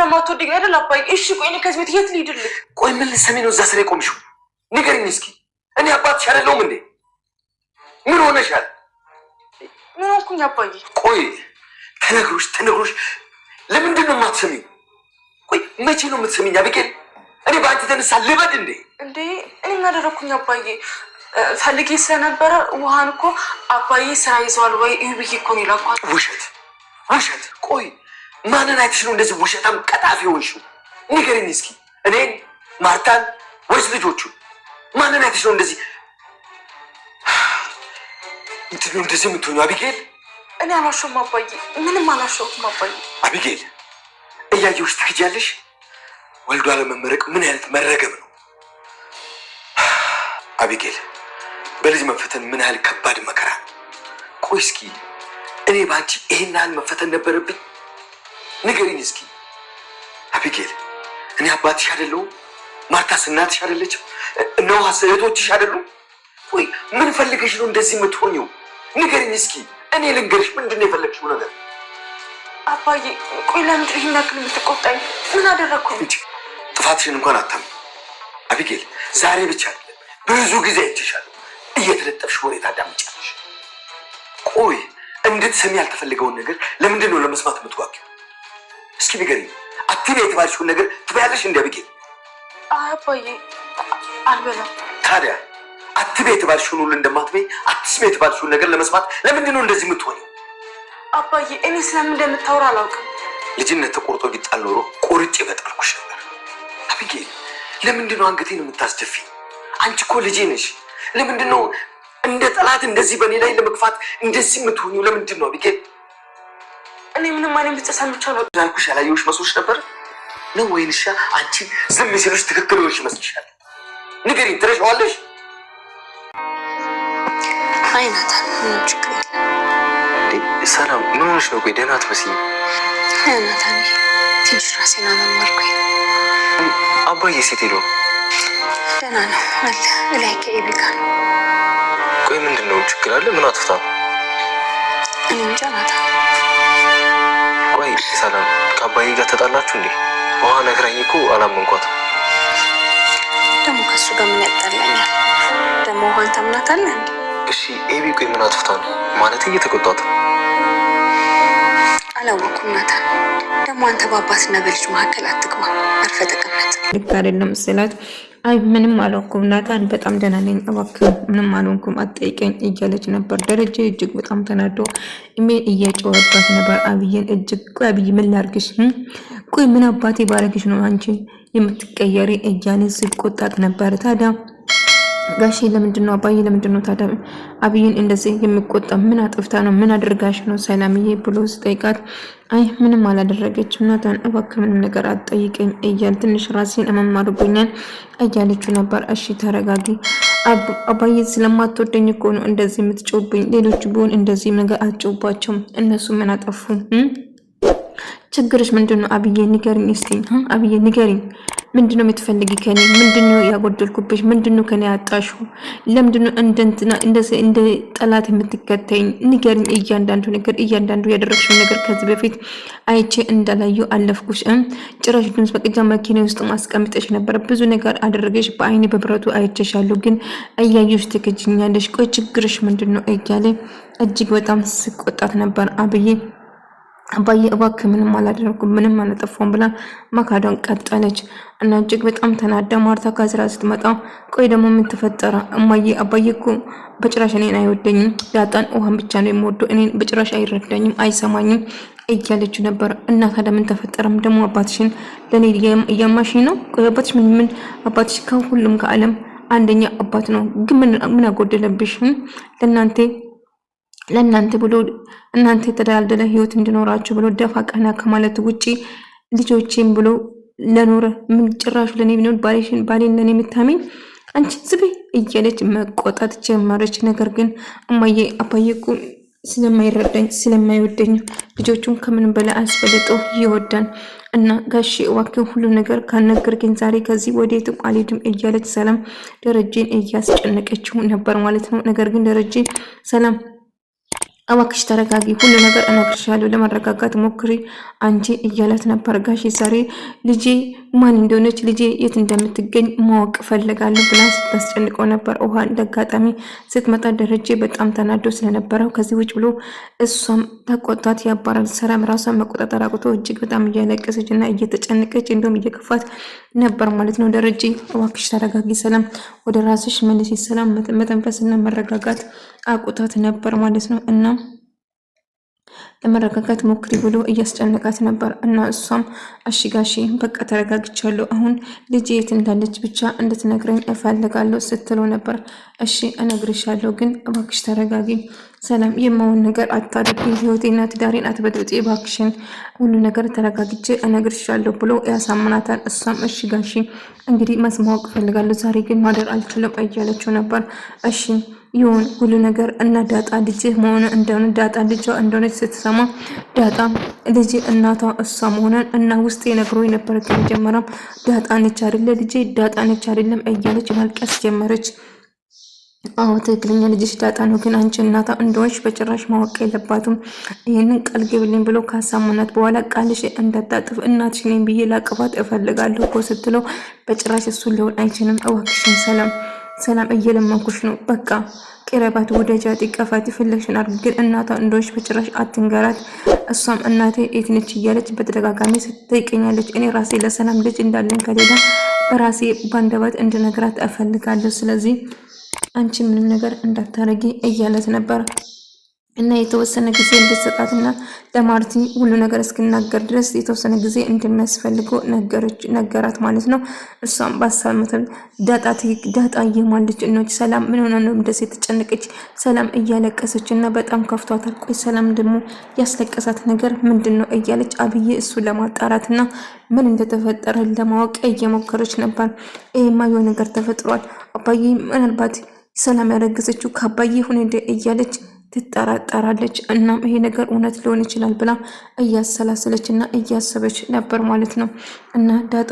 ስለማትወደኝ አይደል አባዬ? እሺ ቆይ እኔ ከዚህ ቤት የት ልሂድልህ? ቆይ ምን ልትሰሚ ነው እዛ ስለ ቆምሽው? ንገሪኝ እስኪ። እኔ አባትሽ አይደለሁም እንዴ? ምን ሆነሻል? ምን ሆንኩኝ አባዬ? ቆይ ተነግሮሽ ለምንድን ነው የማትሰሚው? ቆይ መቼ ነው የምትሰሚኝ አቢጌል? እኔ በአንተ ተነሳ ልበድ እንዴ? እንዴ እኔ ምን አደረኩኝ አባዬ? ፈልጌ ስለነበረ ውሃን እኮ አባዬ ስራ ይዘዋል ወይ ይብይ እኮ ነው ይላኳል። ውሸት። ቆይ ማንን አይተሽ ነው እንደዚህ ውሸታም ቀጣፊ ሆንሽው? ንገሪኝ እስኪ። እኔን፣ ማርታን ወይስ ልጆቹን? ማንን አይተሽ ነው እንደዚህ እንደዚህ የምትሆኚው አቢጌል? እኔ አላሸውም አባዬ፣ ምንም አላሸውም አባዬ። አቢጌል እያየሁሽ ትክጃለሽ። ወልዶ አለመመረቅ ምን አይነት መረገም ነው አቢጌል? በልጅ መፈተን ምን ያህል ከባድ መከራ ነው። ቆይ እስኪ እኔ ባንቺ ይሄን ያህል መፈተን ነበረብኝ? ንገሪኝ እስኪ አቢጌል። እኔ አባትሽ አይደለሁም? ማርታስ እናትሽ አይደለችም? እነው እህቶችሽ አይደሉም? ቆይ ምን ፈልገሽ ነው እንደዚህ የምትሆኚው? ንገሪኝ እስኪ። እኔ ልንገርሽ ምንድን ነው የፈለግሽው ነገር? አባዬ ቆይ ለምንድን ይህን ያክል የምትቆጣኝ? ምን አደረግኩ? ጥፋትሽን እንኳን አታም አቢጌል። ዛሬ ብቻ አይደለም ብዙ ጊዜ አይቼሻለሁ እየተለጠፍሽ ወሬ ታዳምጫለሽ። ቆይ እንድትሰሚ ያልተፈልገውን ነገር ለምንድን ነው ለመስማት የምትጓጊው? እስኪ ንገሪኝ። አትበይ የተባልሽውን ነገር ትበያለሽ እንደ አቢጌል? አባዬ አልበላም። ታዲያ አትበይ የተባልሽውን ሁሉ እንደማትበይ አትስሚ የተባልሽውን ነገር ለመስማት ለምንድን ነው እንደዚህ የምትሆኚው? አባዬ እኔ ስለምን እንደምታወራ አላውቅም። ልጅነት ተቆርጦ ቢጣል ኖሮ ቆርጬ በጣልኩሽ ነበር። አቢጌል ለምንድን ነው አንገቴን የምታስደፊኝ? አንቺ እኮ ልጄ ነሽ። ለምንድን ነው እንደ ጠላት እንደዚህ በእኔ ላይ ለመግፋት እንደዚህ የምትሆኚው? ለምንድን ነው አቢጌል? እኔ ምንም አይነት ብቻ ሰምቻለሁ ነው ያልኩሽ። ያላየሁሽ መስሎሽ ነበር ነው ወይንሻ አንቺ ዝም ሲሉሽ ትክክል ሆንሽ ይመስልሻል? ንገሪኝ፣ ትረሻዋለሽ? አይ ናታን ምንም ችግር የለም። ሰላም ምን ሆነሽ ነው? ቆይ ደህና አትመስይም። አይ ናታን ትንሽ ራሴን አመመርኩኝ። አባዬ ሴት ሄዶ ደህና ነው አለ እላይ ከኤቢ ጋር ነው። ቆይ ምንድን ነው ችግር አለ? ምን አጥፍታ? እኔ እንጃ ናታን። ቆይ ሰላም ከአባዬ ጋር ተጣላችሁ እንዴ? ውሃ ነግራኝ እኮ አላመንኳትም። ደግሞ ከሱ ጋር ምን ያጣላኛል? ደግሞ ውሃን ታምናታለህ እንዴ? እሺ ኤቢ ቆይ ምን አጥፍታ ነው? ማለት እየተቆጣት አላወኩም ናታን። ደግሞ አንተ በአባትና በልጅ መካከል አትግባ፣ አርፈህ ተቀመጥ። ልክ አይደለም ስላት አይ ምንም አልሆንኩም ናታን፣ በጣም ደህና ነኝ፣ እባክህ ምንም አልሆንኩም አትጠይቀኝ እያለች ነበር። ደረጀ እጅግ በጣም ተናዶ ኢሜል እየጮኸባት ነበር አብይን እጅግ። ቆይ አብይ ምን ላድርግሽ? ቆይ ምን አባቴ ባረግሽ ነው አንቺ የምትቀየሪ እያለ ሲቆጣት ነበር። ታዲያ ጋሼ ለምንድን ነው አባዬ ለምንድን ነው ታዲያ አብይን እንደዚህ የሚቆጣ? ምን አጥፍታ ነው? ምን አድርጋሽ ነው ሰላምዬ ብሎ ሲጠይቃት አይ ምንም አላደረገችም ናታን፣ እባክህ ምንም ነገር አትጠይቀኝ እያል ትንሽ ራሴን አመማርጎኛል እያለችው ነበር። እሺ ተረጋጊ አባዬ ስለማትወደኝ እኮ ነው እንደዚህ የምትጮብኝ። ሌሎች ቢሆን እንደዚህ ነገር አትጮባቸውም። እነሱ ምን አጠፉ? ችግርሽ ምንድነው? አብዬ ንገሪኝ እስቲ። አብዬ ንገሪኝ፣ ምንድነው የምትፈልጊ ከኔ? ምንድነው ያጎደልኩብሽ? ምንድነው ከኔ ያጣሽው? ለምንድነው እንደ ጠላት የምትከተይኝ? ንገሪኝ እያንዳንዱ ነገር፣ እያንዳንዱ ያደረግሽው ነገር ከዚህ በፊት አይቼ እንዳላየው አለፍኩሽ። ጭራሽ ድምጽ በቅጃ መኪና ውስጥ ማስቀምጠሽ ነበር። ብዙ ነገር አደረገሽ፣ በአይኔ በብረቱ አይቼሻለሁ፣ ግን እያየሽ ትከጅኛለሽ። ቆይ ችግርሽ ምንድነው እያለ እጅግ በጣም ስቆጣት ነበር አብዬ። አባዬ እባክህ ምንም አላደረኩም ምንም አላጠፋሁም ብላ መካዷን ቀጠለች እና እጅግ በጣም ተናዳ ማርታ ከስራ ስትመጣ ቆይ ደግሞ ምን ተፈጠረ እማዬ? አባዬ እኮ በጭራሽ እኔን አይወደኝም፣ ዳጣን ውሃን ብቻ ነው የሚወደው፣ እኔን በጭራሽ አይረዳኝም፣ አይሰማኝም እያለችው ነበር። እና ታዲያ ምን ተፈጠረም? ደግሞ አባትሽን ለኔ እያማሽኝ ነው? ቆይ አባትሽ ምን አባትሽ ከሁሉም ከዓለም አንደኛ አባት ነው፣ ግን ምን አጎደለብሽ? ለእናንተ ብሎ እናንተ የተደላደለ ህይወት እንዲኖራችሁ ብሎ ደፋ ቀና ከማለት ውጪ ልጆቼን ብሎ ለኖረ ምን ጭራሹ ለኔ ቢኖር ባሌን ለኔ የምታመኝ አንቺ ዝም እያለች መቆጣት ጀመረች። ነገር ግን እማዬ አባዬ እኮ ስለማይረዳኝ ስለማይወደኝ ልጆቹን ከምንም በላይ አስበልጦ ይወዳል እና ጋሼ እባክህ ሁሉ ነገር ካነገርከኝ ዛሬ ከዚህ ወዴትም አልሄድም እያለች ሰላም ደረጀን እያስጨነቀችው ነበር ማለት ነው። ነገር ግን ደረጀ ሰላም እባክሽ ተረጋጊ፣ ሁሉ ነገር እነግርሻለሁ፣ ለማረጋጋት ሞክሪ አንቺ እያላት ነበር። ጋሽ ዛሬ ልጄ ማን እንደሆነች ልጄ የት እንደምትገኝ ማወቅ ፈልጋለሁ ብላ ስታስጨንቀው ነበር። ውሃ እንደጋጣሚ ስትመጣ ደረጀ በጣም ተናዶ ስለነበረው ከዚህ ውጭ ብሎ እሷም ተቆጣት ያባራል። ሰላም ራሷን መቆጣጠር አቅቶ እጅግ በጣም እያለቀሰች እና እየተጨነቀች እንዲሁም እየከፋት ነበር ማለት ነው። ደረጀ እባክሽ ተረጋጊ ሰላም፣ ወደ ራስሽ መልሲ። ሰላም መተንፈስና መረጋጋት አቁታት ነበር ማለት ነው። እና ለመረጋጋት ሞክሪ ብሎ እያስጨነቃት ነበር። እና እሷም እሺ ጋሺ በቃ ተረጋግቻለሁ፣ አሁን ልጄ የት እንዳለች ብቻ እንድትነግረኝ እፈልጋለሁ ስትለው ነበር። እሺ እነግርሻለሁ፣ ግን እባክሽ ተረጋጊ ሰላም፣ የማውን ነገር አታድርጊ፣ ህይወቴና ትዳሬን አትበጥብጪ እባክሽን፣ ሁሉ ነገር ተረጋግቼ እነግርሻለሁ ብሎ ያሳምናታል። እሷም እሺ ጋሺ እንግዲህ ማወቅ እፈልጋለሁ፣ ዛሬ ግን ማደር አልችልም እያለችው ነበር። እሺ ይሁን ሁሉ ነገር እና ዳጣ ልጅ መሆኑ እንደሆነ ዳጣ ልጇ እንደሆነች ስትሰማ ዳጣ ልጅ እናቷ እሷ መሆኗን እና ውስጥ የነግሮኝ ነበር ከመጀመሪያም ዳጣ ነች አይደለ ልጅ ዳጣ ነች አይደለም እያለች ማልቀስ ጀመረች። አዎ ትክክለኛ ልጅሽ ዳጣ ነው፣ ግን አንቺ እናቷ እንደሆነች በጭራሽ ማወቅ የለባትም፣ ይህንን ቃል ግብልኝ ብሎ ካሳመናት በኋላ ቃልሽ እንዳታጥፍ እናትሽ ነኝ ብዬ ላቅፋት እፈልጋለሁ እኮ ስትለው በጭራሽ እሱን ሊሆን አይችልም፣ እባክሽን ሰላም እየለመንኩሽ ነው፣ በቃ ቅረባት፣ ወደጃት፣ ይቀፋት፣ ፍለግሽን አድርግ፣ ግን እናቷ እንደሆነች በጭራሽ አትንገራት። እሷም እናቴ የት ነች እያለች በተደጋጋሚ ስትጠይቀኛለች። እኔ ራሴ ለሰላም ልጅ እንዳለን ከሌላ በራሴ ባንደበት እንድነግራት እፈልጋለሁ፣ ስለዚህ አንቺ ምንም ነገር እንዳታረጊ እያለት ነበር። እና የተወሰነ ጊዜ እንድትሰጣትና ለማርቲ ሁሉ ነገር እስክናገር ድረስ የተወሰነ ጊዜ እንደሚያስፈልገው ነገራት ማለት ነው። እሷም ባሳመተል ዳጣ የማለች እኖች ሰላም ምን ሆነ ነው እንደዚህ የተጨነቀች? ሰላም እያለቀሰች እና በጣም ከፍቷታል። ቆይ ሰላም ደግሞ ያስለቀሳት ነገር ምንድን ነው እያለች አብዬ እሱ ለማጣራትና ምን እንደተፈጠረ ለማወቅ እየሞከረች ነበር። ይሄማ የሆነ ነገር ተፈጥሯል፣ አባዬ ምናልባት ሰላም ያረገዘችው ከአባዬ ሁኔታ እያለች ትጠራጠራለች። እናም ይሄ ነገር እውነት ሊሆን ይችላል ብላ እያሰላሰለች እና እያሰበች ነበር ማለት ነው። እና ዳጣ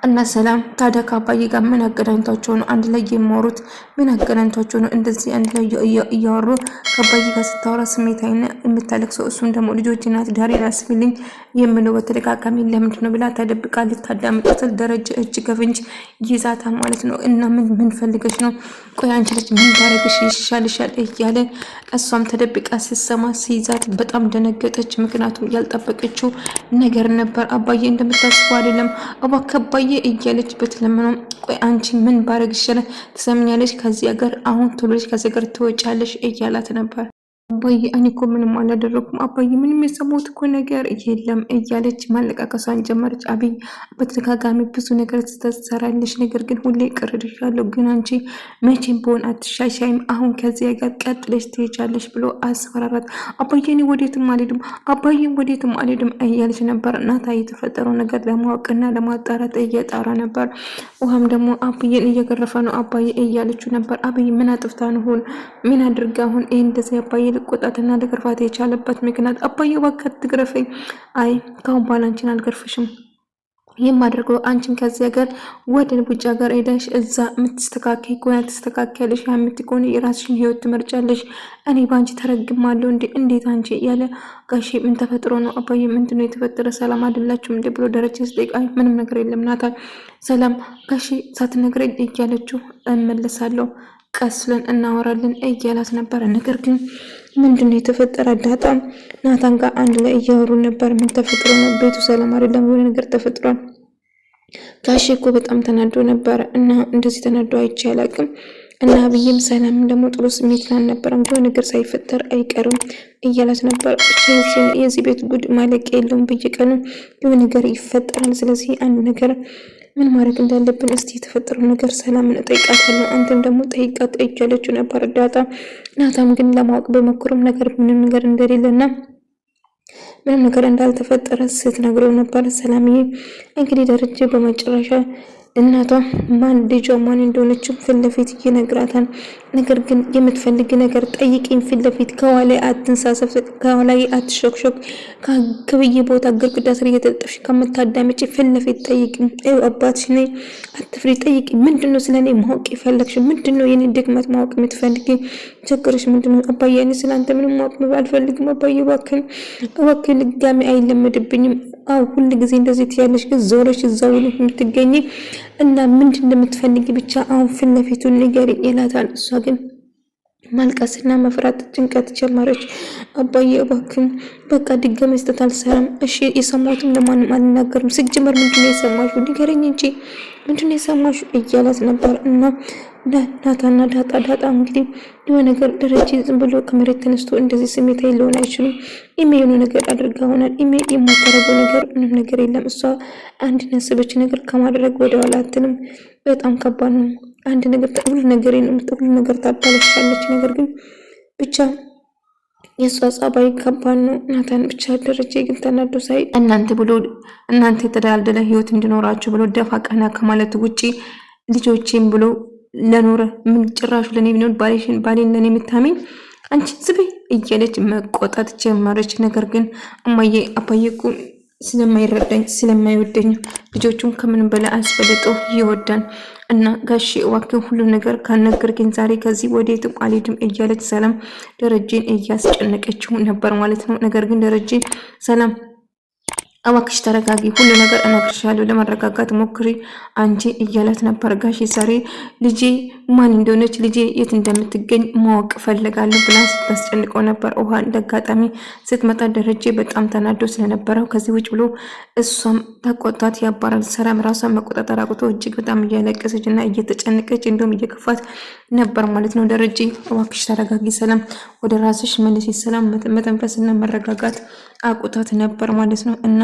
እና ሰላም ታዲያ ከአባዬ ጋር ምን አገናኝቷቸው ነው አንድ ላይ የሚያወሩት? ምን አገናኝቷቸው ነው እንደዚህ አንድ ላይ እያወሩ ከአባዬ ጋር ስታወራ ስሜታዊና የምታለቅሰው? እሱም ደግሞ ልጆች ናት ዳሬን አስፊልኝ የምለው በተደጋጋሚ ለምንድን ነው ብላ ተደብቃ ልታዳምጣት ደረጀ እጅ ከፍንጅ ይዛታል ማለት ነው። እና ምን ፈልገሽ ነው? ቆይ አንቺ ልጅ ምን ባረግሽ ይሻልሻል እያለ እሷም ተደብቃ ስትሰማ ሲይዛት በጣም ደነገጠች። ምክንያቱም ያልጠበቀችው ነገር ነበር። አባዬ እንደምታስበው አይደለም እባክህ አባዬ እያለች በተለመነው ቆይ አንቺ ምን ባረግ ይሻላል ትሰምኛለሽ? ከዚህ ሀገር አሁን ቶሎች ከዚህ ሀገር ትወጫለሽ እያላት ነበር። አባዬ እኔ እኮ ምንም አላደረኩም አባዬ ምንም የሰማሁት እኮ ነገር የለም እያለች ማለቃቀሷን ጀመረች። አብይ በተደጋጋሚ ብዙ ነገር ትሰራለች፣ ነገር ግን ሁሌ ቅርድሻለሁ፣ ግን አንቺ መቼም በሆን አትሻሻይም፣ አሁን ከዚህ ጋር ቀጥለሽ ትሄጃለሽ ብሎ አስፈራራት። አባዬ እኔ ወዴትም አልሄድም አባዬ ወዴትም አልሄድም እያለች ነበር። እናታ የተፈጠረው ነገር ለማወቅና ለማጣራት እየጣራ ነበር። ውሃም ደግሞ አብዬን እየገረፈ ነው አባዬ እያለችው ነበር። አብይ ምን አጥፍታ ነው ምን አድርጋ አሁን ይሄ እንደዚህ አባዬ ልቆጣትና ልገርፋት የቻለበት ምክንያት? አባዬ እባክህ ትግረፈኝ። አይ ካሁን በኋላ አንቺን አልገርፍሽም፣ የማደርገው አንቺን ከዚህ ሀገር ወደ ውጭ ሀገር ሄደሽ እዛ የምትስተካከይ ከሆነ ትስተካከያለሽ፣ የምትሆን የራስሽን ህይወት ትመርጫለሽ። እኔ በአንቺ ተረግማለሁ እንዴት አንቺ ያለ ጋሼ ምን ተፈጥሮ ነው አባዬ ምንድነው የተፈጠረ? ሰላም አይደላችሁም እንዴ ብሎ ደረጃ ስጠይቅ አይ ምንም ነገር የለም ናታን ሰላም ጋሼ ሳትነግረኝ እያለችው እመለሳለሁ ቀስ ብለን እናወራለን እያላት ነበረ። ነገር ግን ምንድነው የተፈጠረ? ዳጣ ናታን ጋር አንድ ላይ እያወሩ ነበር። ምን ተፈጥሮ ነው? ቤቱ ሰላም አይደለም፣ የሆነ ነገር ተፈጥሯል። ጋሼ እኮ በጣም ተናዶ ነበረ እና እንደዚህ ተናዶ አይቼ አላውቅም። እና አብይም ሰላም ደግሞ ጥሩ ስሜት አልነበረም፣ የሆነ ነገር ሳይፈጠር አይቀርም እያላት ነበር። የዚህ ቤት ጉድ ማለቂያ የለውም፣ በየቀኑ የሆነ ነገር ይፈጠራል። ስለዚህ አንድ ነገር ምን ማድረግ እንዳለብን እስቲ የተፈጠረው ነገር ሰላምን እጠይቃታለሁ፣ አንተም ደግሞ ጠይቃት እያለችው ነበር ዳጣ። ናታም ግን ለማወቅ በመኩሩም ነገር ምንም ነገር እንደሌለና ምንም ነገር እንዳልተፈጠረ ስትነግረው ነበር። ሰላምዬ እንግዲህ ደረጀ በመጨረሻ እናቷ ማን ልጇ ማን እንደሆነችም ፊት ለፊት ይነግራታል። ነገር ግን የምትፈልግ ነገር ጠይቂኝ፣ ፊት ለፊት ከኋላ አትንሳሰፍ፣ ከኋላ አትሾክሾክ፣ ከብዬ ቦታ ግድግዳ ስር እየተጠፍሽ ከምታዳምጪ ፊት ለፊት ጠይቂኝ። አባትሽ ነኝ፣ አትፍሪ፣ ጠይቂ። ምንድነው ስለኔ ማወቅ የፈለግሽ? ምንድነው የኔ ድክመት ማወቅ የምትፈልጊ? ችግርሽ ምንድነው? አባዬ እኔ ስለአንተ ምንም ማወቅ አልፈልግም። አባዬ እባክህን ድጋሚ አይለመድብኝም። አው ሁሉ ጊዜ እንደዚህ ትያለሽ፣ ግን ዞረሽ እዛው የምትገኝ እና ምንድን እንደምትፈልጊ ብቻ አሁን ፊት ለፊቱን ንገሪኝ ይላታል። እሷ ግን ማልቀስና መፍራት ጭንቀት ጀመረች። አባዬ እባክህን በቃ ድጋሚ መስጠት አልሰራም። እሺ የሰማሁትም ለማንም አልናገርም። ስጀመር ምንድነው የሰማሽው? ንገረኝ እንጂ ምንድነው የሰማሽው እያላት ነበር። እና ናታና ዳጣ እንግዲህ የሆነ ነገር ደረጀ ዝም ብሎ ከመሬት ተነስቶ እንደዚህ ስሜታዊ ሊሆን አይችልም። ኢሜ የሆነ ነገር አድርጋ ሆናል። ኢሜ የማታረገው ነገር ምንም ነገር የለም። እሷ አንድ ያሰበች ነገር ከማድረግ ወደ ኋላ አትልም። በጣም ከባድ ነው። አንድ ነገር ሁሉ ነገር ታባለሻለች። ነገር ግን ብቻ የእሷ ጸባይ ከባድ ነው። ናታን ብቻ ደረጀ ግን ተናዶ ሳይ እናንተ የተደላደለ ህይወት እንዲኖራችሁ ብሎ ደፋ ቀና ከማለት ውጪ ልጆቼም ብሎ ለኖረ ምን ጭራሹ ለኔ ቢሆን ባሌን ለኔ የምታመኝ አንቺ ዝቤ እያለች መቆጣት ጀመረች። ነገር ግን እማዬ አባዬ እኮ ስለማይረዳኝ ስለማይወደኝ ልጆቹን ከምንም በላይ አስበልጦ ይወዳል እና ጋሺ እባክህ ሁሉ ነገር ካነገርከኝ ዛሬ ከዚህ ወዴትም አልሄድም እያለች ሰላም ደረጀን እያስጨነቀችው ነበር ማለት ነው። ነገር ግን ደረጀ ሰላም እባክሽ ተረጋጊ፣ ሁሉ ነገር እነግርሻለሁ፣ ለማረጋጋት ሞክሪ አንቺ እያላት ነበር። ጋሺ ዛሬ ልጄ ማን እንደሆነች ልጄ የት እንደምትገኝ ማወቅ ፈልጋለሁ ብላ ስታስጨንቀው ነበር። ውሃ እንደጋጣሚ ስትመጣ ደረጀ በጣም ተናዶ ስለነበረው ከዚህ ውጭ ብሎ እሷም ተቆጣት ያባራል። ሰላም ራሷን መቆጣጠር አቅቶ እጅግ በጣም እያለቀሰች እና እየተጨነቀች እንዲሁም እየከፋት ነበር ማለት ነው። ደረጀ እባክሽ ተረጋጊ ሰላም፣ ወደ ራስሽ መልሲ። ሰላም መተንፈስና መረጋጋት አቁታት ነበር ማለት ነው። እና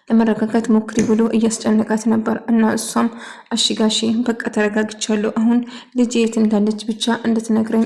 ለመረጋጋት ሞክሪ ብሎ እያስጨነቃት ነበር። እና እሷም አሽጋሺ በቃ ተረጋግቻለሁ፣ አሁን ልጅ የት እንዳለች ብቻ እንድትነግረኝ